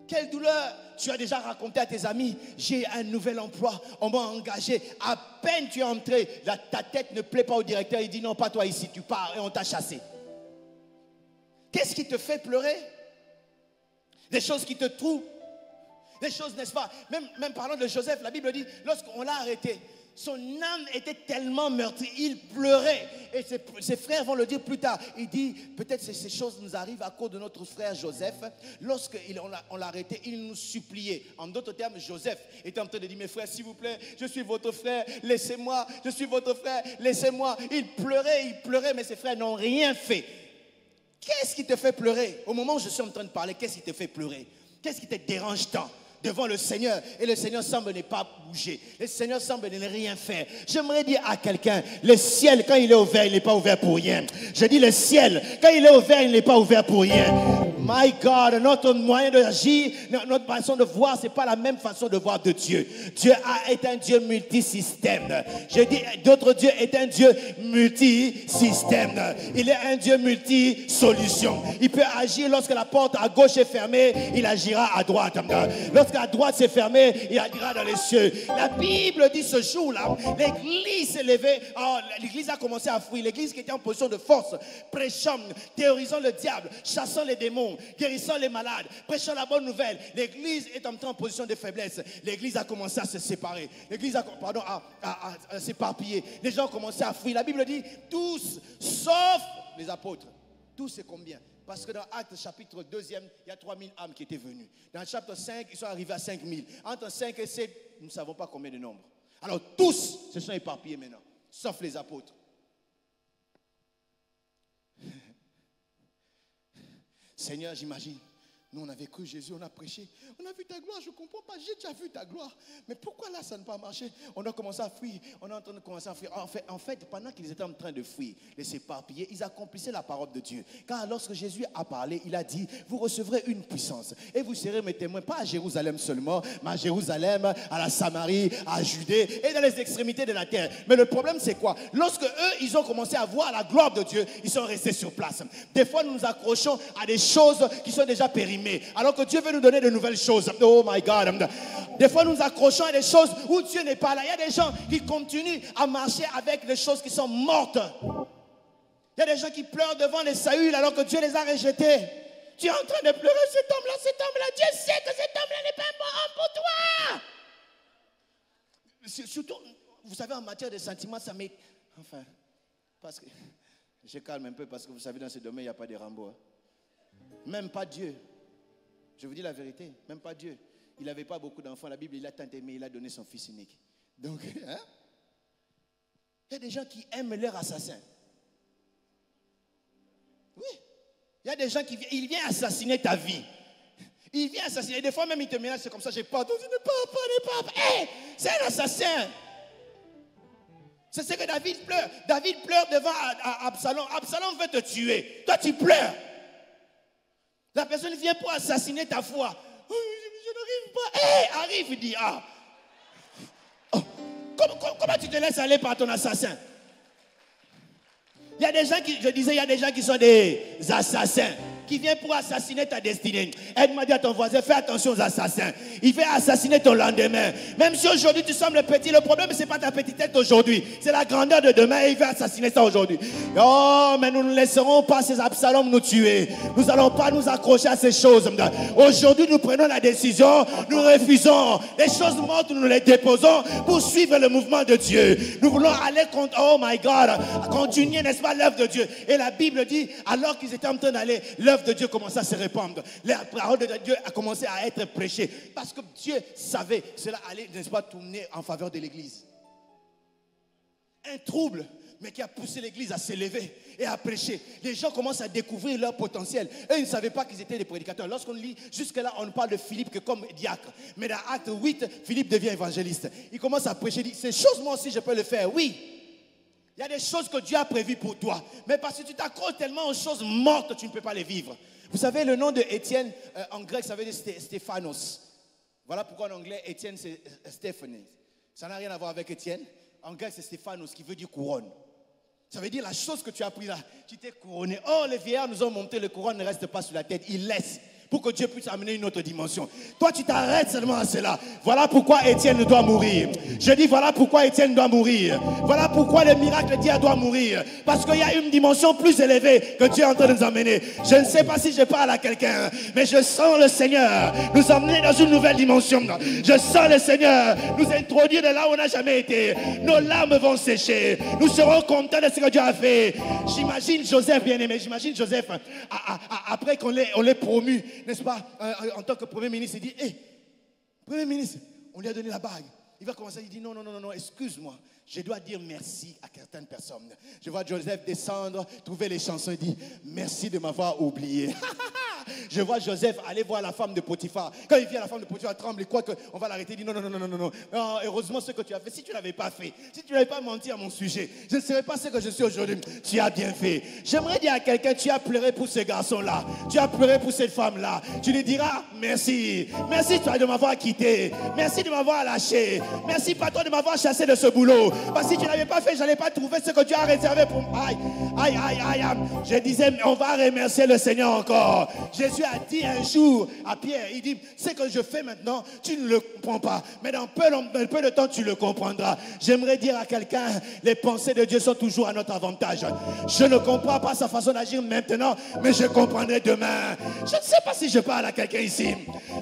Quelle douleur! Tu as déjà raconté à tes amis, j'ai un nouvel emploi, on m'a engagé. À peine tu es entré, ta tête ne plaît pas au directeur, il dit non, pas toi ici, tu pars et on t'a chassé. Qu'est-ce qui te fait pleurer? Des choses qui te troublent, des choses, n'est-ce pas? Même parlant de Joseph, la Bible dit, lorsqu'on l'a arrêté, son âme était tellement meurtrie, il pleurait. Et ses frères vont le dire plus tard. Il dit, peut-être ces choses nous arrivent à cause de notre frère Joseph. Lorsqu'on l'a arrêté, il nous suppliait. En d'autres termes, Joseph était en train de dire, mes frères, s'il vous plaît, je suis votre frère, laissez-moi, je suis votre frère, laissez-moi. Il pleurait, mais ses frères n'ont rien fait. Qu'est-ce qui te fait pleurer? Au moment où je suis en train de parler, qu'est-ce qui te fait pleurer? Qu'est-ce qui te dérange tant? Devant le Seigneur, et le Seigneur semble ne pas bouger, le Seigneur semble ne rien faire. J'aimerais dire à quelqu'un, le ciel quand il est ouvert, il n'est pas ouvert pour rien. Je dis le ciel quand il est ouvert, il n'est pas ouvert pour rien. My God, notre moyen d'agir, notre façon de voir, c'est pas la même façon de voir de Dieu. Dieu est un Dieu multisystème. Je dis, d'autres dieux est un Dieu multisystème. Il est un Dieu multi-solution. Il peut agir lorsque la porte à gauche est fermée, il agira à droite. Lorsque la droite s'est fermée, il agira dans les cieux. La Bible dit ce jour-là, l'église s'est levée, l'église a commencé à fuir, l'église qui était en position de force, prêchant, théorisant le diable, chassant les démons, guérissant les malades, prêchant la bonne nouvelle. L'église est entrée en position de faiblesse. L'église a commencé à se séparer. L'église a à s'éparpiller. Les gens ont commencé à fuir. La Bible dit tous, sauf les apôtres. Tous, c'est combien? Parce que dans Actes chapitre 2e, il y a 3000 âmes qui étaient venues. Dans le chapitre 5, ils sont arrivés à 5000. Entre 5 et 7, nous ne savons pas combien de nombre. Alors tous se sont éparpillés maintenant, sauf les apôtres. Seigneur, j'imagine, nous on avait cru Jésus, on a prêché, on a vu ta gloire, je ne comprends pas, j'ai déjà vu ta gloire. Mais pourquoi là ça n'a pas marché? On a commencé à fuir, on est en train de commencer à fuir. En fait, pendant qu'ils étaient en train de fuir, de s'éparpiller, ils accomplissaient la parole de Dieu. Car lorsque Jésus a parlé, il a dit, vous recevrez une puissance et vous serez mes témoins, pas à Jérusalem seulement, mais à Jérusalem, à la Samarie, à Judée et dans les extrémités de la terre. Mais le problème c'est quoi? Lorsque eux, ils ont commencé à voir la gloire de Dieu, ils sont restés sur place. Des fois, nous nous accrochons à des choses qui sont déjà périmées. Alors que Dieu veut nous donner de nouvelles choses. Oh my God. Des fois nous nous accrochons à des choses où Dieu n'est pas là. Il y a des gens qui continuent à marcher avec des choses qui sont mortes. Il y a des gens qui pleurent devant les Saül alors que Dieu les a rejetés. Tu es en train de pleurer cet homme-là. Dieu sait que cet homme-là n'est pas un bon homme pour toi. Surtout, vous savez, en matière de sentiments, ça m'est... Enfin, parce que... Je calme un peu parce que vous savez, dans ce domaine, il n'y a pas de Rambo. Hein. Même pas Dieu. Je vous dis la vérité, même pas Dieu. Il n'avait pas beaucoup d'enfants. La Bible, il a tant aimé, il a donné son fils unique. Donc, hein? Il y a des gens qui aiment leur assassin. Oui. Il y a des gens qui viennent assassiner ta vie. Il vient assassiner. Des fois même il te ménage, c'est comme ça, j'ai pas entendu, ne pas. Hey, c'est un assassin. C'est ce que David pleure. David pleure devant Absalom. Absalom veut te tuer. Toi, tu pleures. La personne vient pour assassiner ta foi. Oh, je n'arrive pas. Hé, arrive, il dit, ah. Oh, comment tu te laisses aller par ton assassin? Il y a des gens qui, je disais, il y a des gens qui sont des assassins, qui viennent pour assassiner ta destinée. Aide-moi à dire à ton voisin, fais attention aux assassins. Il va assassiner ton lendemain. Même si aujourd'hui tu sembles petit, le problème ce n'est pas ta petite tête aujourd'hui, c'est la grandeur de demain et il va assassiner ça aujourd'hui. Oh, mais nous ne laisserons pas ces Absalom nous tuer. Nous n'allons pas nous accrocher à ces choses. Aujourd'hui nous prenons la décision, nous refusons. Les choses mortes, nous les déposons pour suivre le mouvement de Dieu. Nous voulons aller contre, oh my God, continuer, n'est-ce pas, l'œuvre de Dieu. Et la Bible dit, alors qu'ils étaient en train d'aller, l'œuvre de Dieu commençait à se répandre. La parole de Dieu a commencé à être prêchée. Parce que Dieu savait que cela allait, n'est-ce pas, tourner en faveur de l'Église. Un trouble, mais qui a poussé l'Église à s'élever et à prêcher. Les gens commencent à découvrir leur potentiel. Eux, ils ne savaient pas qu'ils étaient des prédicateurs. Lorsqu'on lit, jusque-là, on ne parle de Philippe que comme diacre. Mais dans Acte 8, Philippe devient évangéliste. Il commence à prêcher. Il dit, ces choses, moi aussi, je peux le faire. Oui. Il y a des choses que Dieu a prévues pour toi. Mais parce que tu t'accroches tellement aux choses mortes, tu ne peux pas les vivre. Vous savez, le nom de Étienne, en grec, ça veut dire Stéphanos. Voilà pourquoi en anglais, Étienne, c'est Stéphanos. Ça n'a rien à voir avec Étienne. En grec, c'est Stéphanos, qui veut dire couronne. Ça veut dire la chose que tu as pris là, tu t'es couronné. Oh, les vieillards nous ont monté, le couronne ne reste pas sur la tête, il laisse. Pour que Dieu puisse amener une autre dimension. Toi, tu t'arrêtes seulement à cela. Voilà pourquoi Étienne doit mourir. Je dis voilà pourquoi Étienne doit mourir. Voilà pourquoi le miracle d'hier doit mourir. Parce qu'il y a une dimension plus élevée que Dieu est en train de nous amener. Je ne sais pas si je parle à quelqu'un, mais je sens le Seigneur nous emmener dans une nouvelle dimension. Je sens le Seigneur nous introduire de là où on n'a jamais été. Nos larmes vont sécher. Nous serons contents de ce que Dieu a fait. J'imagine Joseph, bien aimé, j'imagine Joseph, après qu'on l'ait promu, n'est-ce pas, en tant que Premier ministre, il dit, hé, Premier ministre, on lui a donné la bague. Il va commencer, il dit, non, excuse-moi, je dois dire merci à certaines personnes. Je vois Joseph descendre, trouver les chansons, il dit, merci de m'avoir oublié. Je vois Joseph aller voir la femme de Potiphar. Quand il vient, la femme de Potiphar tremble, il croit qu'on va l'arrêter, il dit, non, heureusement ce que tu as fait, si tu ne l'avais pas fait, si tu n'avais pas menti à mon sujet, je ne serais pas ce que je suis aujourd'hui. Tu as bien fait. J'aimerais dire à quelqu'un, tu as pleuré pour ce garçon-là, tu as pleuré pour cette femme-là. Tu lui diras, merci toi de m'avoir quitté, merci de m'avoir lâché, merci patron de m'avoir chassé de ce boulot. Parce que si tu n'avais pas fait, je n'allais pas trouver ce que tu as réservé pour moi. Aïe. Je disais, on va remercier le Seigneur encore. Jésus a dit un jour à Pierre, il dit, ce que je fais maintenant, tu ne le comprends pas. Mais dans peu de temps, tu le comprendras. J'aimerais dire à quelqu'un, les pensées de Dieu sont toujours à notre avantage. Je ne comprends pas sa façon d'agir maintenant, mais je comprendrai demain. Je ne sais pas si je parle à quelqu'un ici.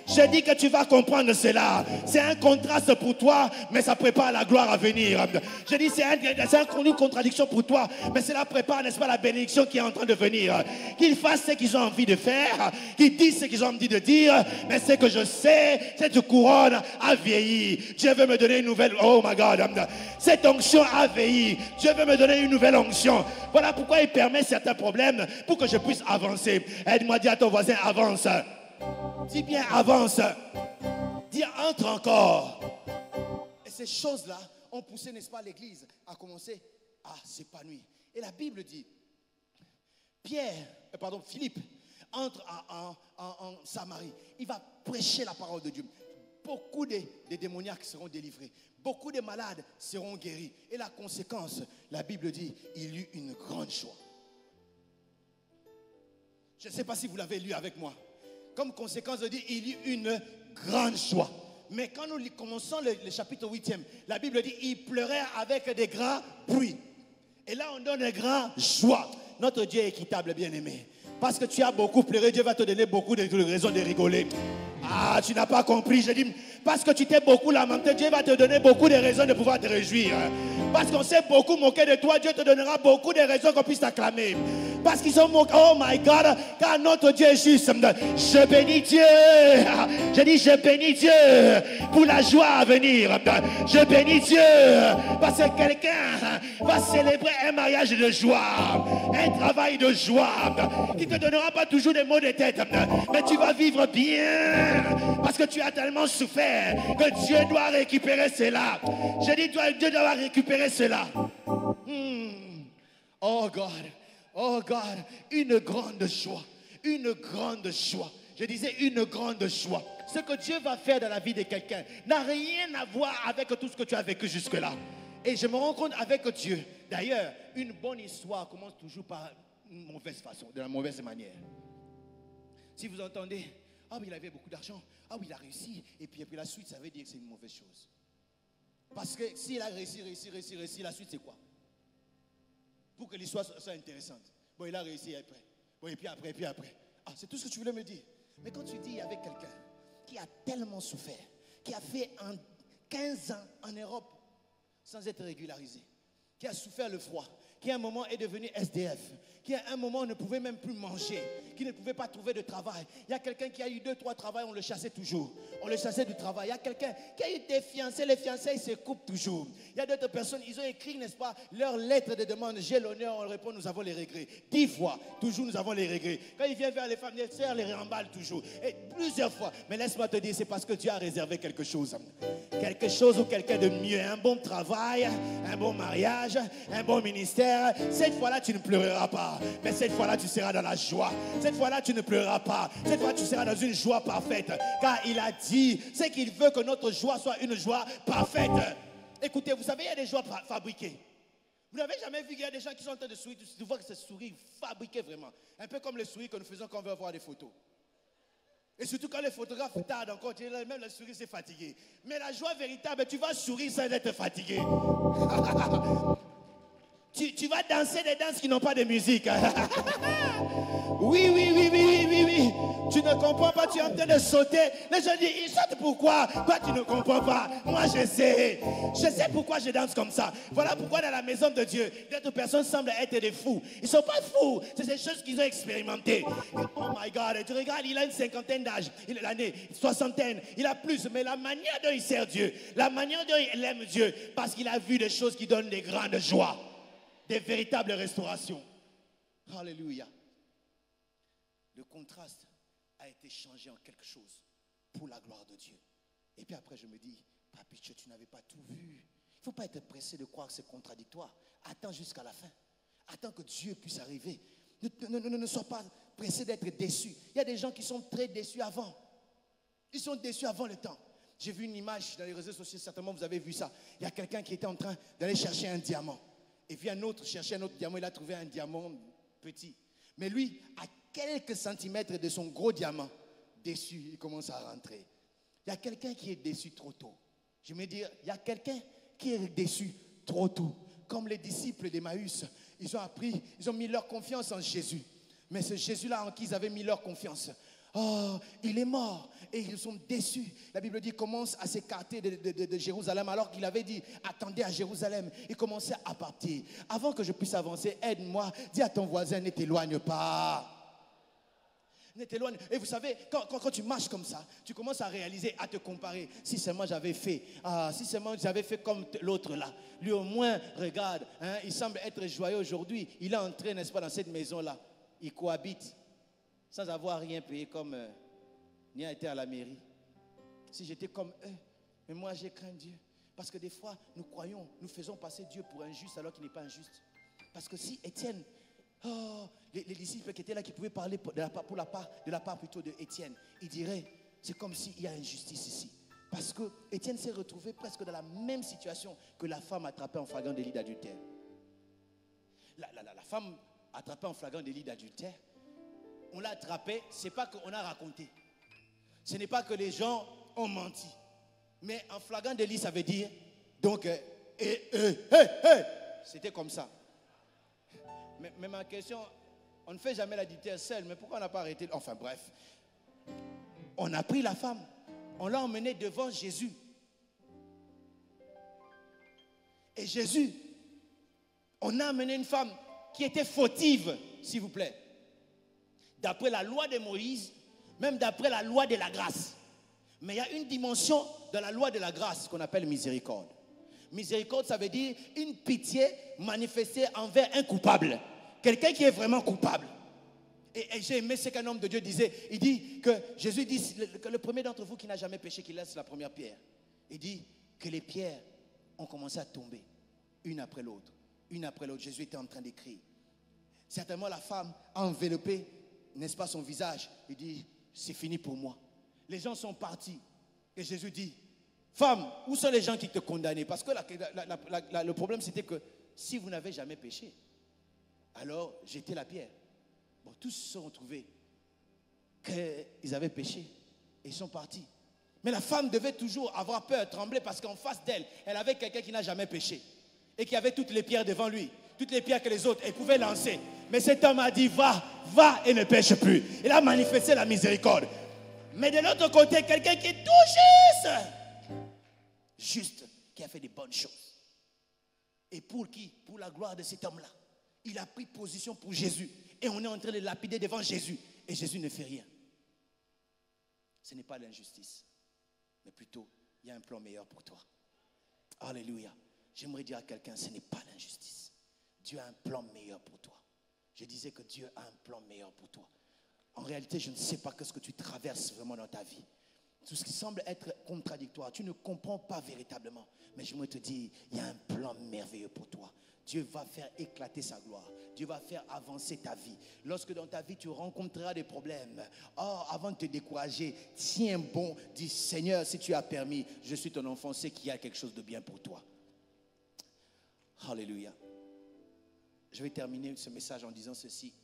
Je dis que tu vas comprendre cela. C'est un contraste pour toi, mais ça prépare la gloire à venir. Je dis, c'est une contradiction pour toi, mais cela prépare, n'est-ce pas, la bénédiction qui est en train de venir. Qu'ils fassent ce qu'ils ont envie de faire, qu'ils disent ce qu'ils ont envie de dire, mais ce que je sais, cette couronne a vieilli. Dieu veut me donner une nouvelle, oh my God, cette onction a vieilli. Dieu veut me donner une nouvelle onction. Voilà pourquoi il permet certains problèmes pour que je puisse avancer. Aide-moi, dis à ton voisin, avance. Dis bien, avance. Dis, entre encore. Et ces choses-là ont poussé, n'est-ce pas, l'Église à commencer à s'épanouir. Et la Bible dit, Philippe entre en Samarie. Il va prêcher la parole de Dieu. Beaucoup de démoniaques seront délivrés. Beaucoup de malades seront guéris. Et la conséquence, la Bible dit, il y eut une grande joie. Je ne sais pas si vous l'avez lu avec moi. Comme conséquence, il dit, il y eut une grande joie. Mais quand nous commençons le chapitre 8e, la Bible dit, il pleurait avec des grands bruits. Et là, on donne une grande joie. Notre Dieu est équitable, bien-aimé. Parce que tu as beaucoup pleuré, Dieu va te donner beaucoup de raisons de rigoler. Ah, tu n'as pas compris. Je dis, parce que tu t'es beaucoup lamenté, Dieu va te donner beaucoup de raisons de pouvoir te réjouir. Parce qu'on s'est beaucoup moqué de toi, Dieu te donnera beaucoup de raisons qu'on puisse t'acclamer. Parce qu'ils sont moqués. Oh my God, car notre Dieu est juste. Je bénis Dieu. Je dis, je bénis Dieu pour la joie à venir. Je bénis Dieu parce que quelqu'un va célébrer un mariage de joie, un travail de joie qui ne te donnera pas toujours des maux de tête, mais tu vas vivre bien parce que tu as tellement souffert que Dieu doit récupérer cela. Je dis, Dieu doit récupérer cela. Oh God. Oh God, une grande joie, une grande joie. Je disais une grande joie. Ce que Dieu va faire dans la vie de quelqu'un n'a rien à voir avec tout ce que tu as vécu jusque-là. Et je me rends compte avec Dieu. D'ailleurs, une bonne histoire commence toujours par une mauvaise façon, de la mauvaise manière. Si vous entendez, ah oui, il avait beaucoup d'argent, ah oui, il a réussi, et puis la suite, ça veut dire que c'est une mauvaise chose. Parce que s'il a réussi, la suite c'est quoi? Pour que l'histoire soit intéressante. Bon, il a réussi après. Bon, et puis après. Ah, c'est tout ce que tu voulais me dire. Mais quand tu dis avec quelqu'un qui a tellement souffert, qui a fait 15 ans en Europe sans être régularisé, qui a souffert le froid, qui à un moment est devenu SDF, qui à un moment ne pouvait même plus manger, qui ne pouvait pas trouver de travail. Il y a quelqu'un qui a eu 2-3 travails, on le chassait toujours. On le chassait du travail. Il y a quelqu'un qui a eu des fiancés, les fiançailles se coupent toujours. Il y a d'autres personnes, ils ont écrit, n'est-ce pas, leur lettre de demande. J'ai l'honneur, on répond, nous avons les regrets. 10 fois, toujours nous avons les regrets. Quand il vient vers les femmes, les sœurs les réemballent toujours. Et plusieurs fois. Mais laisse-moi te dire, c'est parce que Dieu a réservé quelque chose. Quelque chose ou quelqu'un de mieux. Un bon travail, un bon mariage, un bon ministère. Cette fois-là, tu ne pleureras pas. Mais cette fois-là, tu seras dans la joie. Cette fois-là, tu ne pleureras pas. Cette fois, tu seras dans une joie parfaite. Car il a dit, c'est qu'il veut que notre joie soit une joie parfaite. Écoutez, vous savez, il y a des joies fabriquées. Vous n'avez jamais vu qu'il y a des gens qui sont en train de sourire. Tu vois que c'est sourire fabriqué vraiment. Un peu comme le sourire que nous faisons quand on veut voir des photos. Et surtout quand les photographes tardent encore, même le sourire c'est fatigué. Mais la joie véritable, tu vas sourire sans être fatigué. Tu vas danser des danses qui n'ont pas de musique. Oui. Tu ne comprends pas, tu es en train de sauter. Les gens disent, ils sautent pourquoi? Toi, tu ne comprends pas. Moi, je sais. Je sais pourquoi je danse comme ça. Voilà pourquoi dans la maison de Dieu, d'autres personnes semblent être des fous. Ils ne sont pas fous. C'est ces choses qu'ils ont expérimentées. Oh my God, tu regardes, il a une cinquantaine d'âge. Il a l'année, soixantaine. Il a plus. Mais la manière dont il sert Dieu, la manière dont il aime Dieu, parce qu'il a vu des choses qui donnent des grandes joies. Des véritables restaurations. Alléluia. Le contraste a été changé en quelque chose pour la gloire de Dieu. Et puis après, je me dis, Papi, tu n'avais pas tout vu. Il ne faut pas être pressé de croire que c'est contradictoire. Attends jusqu'à la fin. Attends que Dieu puisse arriver. Ne sois pas pressé d'être déçu. Il y a des gens qui sont très déçus avant. Ils sont déçus avant le temps. J'ai vu une image dans les réseaux sociaux, certainement vous avez vu ça. Il y a quelqu'un qui était en train d'aller chercher un diamant. Et puis un autre cherchait un autre diamant, il a trouvé un diamant petit. Mais lui, à quelques centimètres de son gros diamant, déçu, il commence à rentrer. Il y a quelqu'un qui est déçu trop tôt. Je me dis, il y a quelqu'un qui est déçu trop tôt. Comme les disciples d'Emmaüs, ils ont appris, ils ont mis leur confiance en Jésus. Mais ce Jésus-là en qui ils avaient mis leur confiance, oh, il est mort et ils sont déçus. La Bible dit qu'il commence à s'écarter de Jérusalem alors qu'il avait dit attendez à Jérusalem. Il commençait à partir. Avant que je puisse avancer, aide-moi, dis à ton voisin ne t'éloigne pas. Ne t'éloigne. Et vous savez, quand tu marches comme ça, tu commences à réaliser, à te comparer. Si seulement j'avais fait, si seulement j'avais fait comme l'autre là. Lui au moins, regarde, hein, il semble être joyeux aujourd'hui. Il est entré, n'est-ce pas, dans cette maison-là. Il cohabite. Sans avoir rien payé comme ni a été à la mairie. Si j'étais comme eux, mais moi j'ai craint Dieu. Parce que des fois, nous croyons, nous faisons passer Dieu pour injuste alors qu'il n'est pas injuste. Parce que si Étienne, les disciples qui étaient là, qui pouvaient parler de la part plutôt de Étienne, ils diraient, c'est comme s'il y a injustice ici. Parce que Étienne s'est retrouvé presque dans la même situation que la femme attrapée en flagrant délit d'adultère. La femme attrapée en flagrant délit d'adultère, on l'a attrapé, ce n'est pas qu'on a raconté. Ce n'est pas que les gens ont menti. Mais en flagrant délit, ça veut dire, donc, c'était comme ça. Mais ma question, on ne fait jamais l'adultère seul, mais pourquoi on n'a pas arrêté? Enfin bref, on a pris la femme, on l'a emmenée devant Jésus. Et Jésus, on a amené une femme qui était fautive, s'il vous plaît. D'après la loi de Moïse, même d'après la loi de la grâce. Mais il y a une dimension de la loi de la grâce qu'on appelle miséricorde. Miséricorde, ça veut dire une pitié manifestée envers un coupable. Quelqu'un qui est vraiment coupable. Et j'ai aimé ce qu'un homme de Dieu disait. Il dit que Jésus dit que le premier d'entre vous qui n'a jamais péché, qu'il laisse la première pierre. Il dit que les pierres ont commencé à tomber, une après l'autre. Une après l'autre. Jésus était en train d'écrire. Certainement la femme a enveloppé, n'est-ce pas, son visage. Il dit, c'est fini pour moi. Les gens sont partis. Et Jésus dit, femme, où sont les gens qui te condamnaient? Parce que le problème c'était que si vous n'avez jamais péché, alors jetez la pierre. Bon, tous se sont retrouvés qu'ils avaient péché et ils sont partis. Mais la femme devait toujours avoir peur, trembler, parce qu'en face d'elle, elle avait quelqu'un qui n'a jamais péché et qui avait toutes les pierres devant lui, toutes les pierres que les autres, elle pouvait lancer. Mais cet homme a dit, va et ne pêche plus. Il a manifesté la miséricorde. Mais de l'autre côté, quelqu'un qui est tout juste, qui a fait des bonnes choses. Et pour qui? Pour la gloire de cet homme-là. Il a pris position pour Jésus. Et on est en train de lapider devant Jésus. Et Jésus ne fait rien. Ce n'est pas l'injustice. Mais plutôt, il y a un plan meilleur pour toi. Alléluia. J'aimerais dire à quelqu'un, ce n'est pas l'injustice. Dieu a un plan meilleur pour toi. Je disais que Dieu a un plan meilleur pour toi. En réalité, je ne sais pas ce que tu traverses vraiment dans ta vie. Tout ce qui semble être contradictoire, tu ne comprends pas véritablement. Mais je voudrais te dire, il y a un plan merveilleux pour toi. Dieu va faire éclater sa gloire. Dieu va faire avancer ta vie. Lorsque dans ta vie, tu rencontreras des problèmes, avant de te décourager, tiens bon, dis Seigneur, si tu as permis, je suis ton enfant, c'est qu'il y a quelque chose de bien pour toi. Alléluia. Je vais terminer ce message en disant ceci.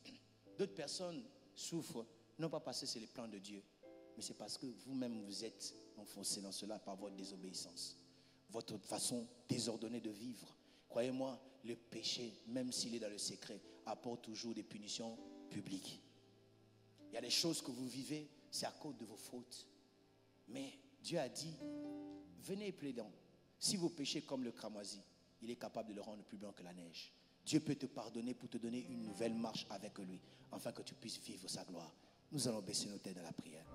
D'autres personnes souffrent, non pas parce que c'est les plans de Dieu, mais c'est parce que vous-même vous êtes enfoncés dans cela par votre désobéissance, votre façon désordonnée de vivre. Croyez-moi, le péché, même s'il est dans le secret, apporte toujours des punitions publiques. Il y a des choses que vous vivez, c'est à cause de vos fautes. Mais Dieu a dit, venez plaidant. Si vous péchez comme le cramoisi, il est capable de le rendre plus blanc que la neige. Dieu peut te pardonner pour te donner une nouvelle marche avec lui, afin que tu puisses vivre sa gloire. Nous allons baisser nos têtes dans la prière.